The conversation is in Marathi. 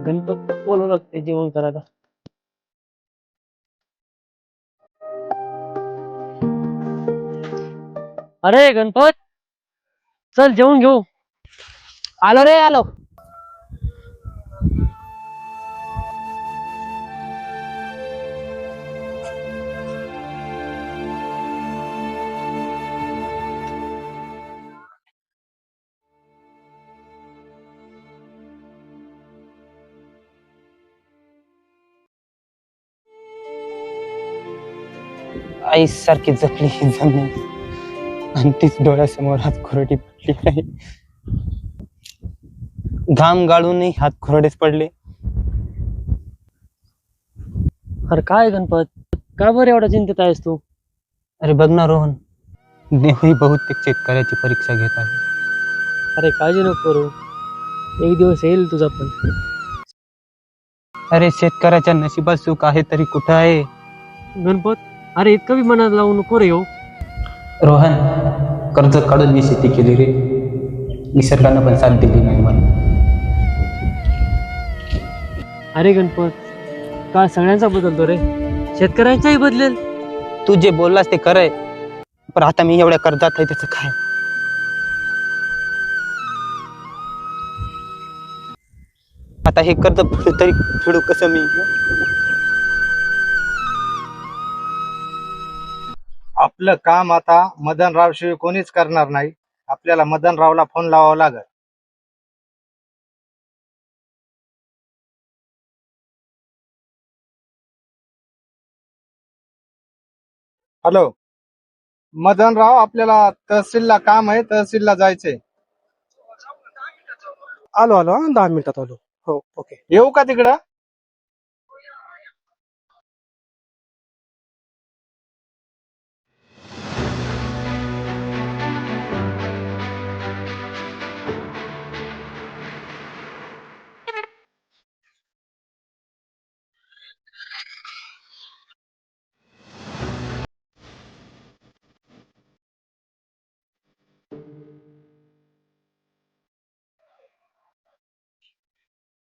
गणपत बोलू लागते जेवण करायला. अरे गणपत, चल जेवण घेऊ. आलो रे आलो. आई सारखी जपली ही जमीन आणि तीच डोळ्यासमोर हात खोरडी पडली आहे. घाम गाळूनही हात खोरडेच पडले. अरे काय गणपत, का बरं एवढा चिंतित आहेस तू? अरे बघ ना रोहन, देवही बहुतेक शेतकऱ्याची परीक्षा घेत आहे. अरे काळजी नको करू, एक दिवस येईल तुझा पण. अरे शेतकऱ्याच्या नशिबात सुख आहे तरी कुठं आहे? गणपत, अरे इतकं बी मनात लावू नको रे. हो रोहन, कर्ज काढून मी शेती केली रे. निसर्गानं पण साथ दिली नाही मला. अरे गणपत, काळ सगळ्यांचा बदलतो रे, शेतकऱ्यांचाही बदलेल. तू जे बोललास ते खरंय, पण आता मी एवढ्या कर्जात आहे त्याचं काय? आता हे कर्ज फेडू कसं मी? आपलं काम आता मदनराव शिवाय कोणीच करणार नाही. आपल्याला मदनरावला फोन लावावा लागेल. हॅलो मदनराव, आपल्याला तहसीलला काम आहे, तहसीलला जायचंय. आलो 10 मिनिटात आलो. हो ओके. येऊ का तिकडं?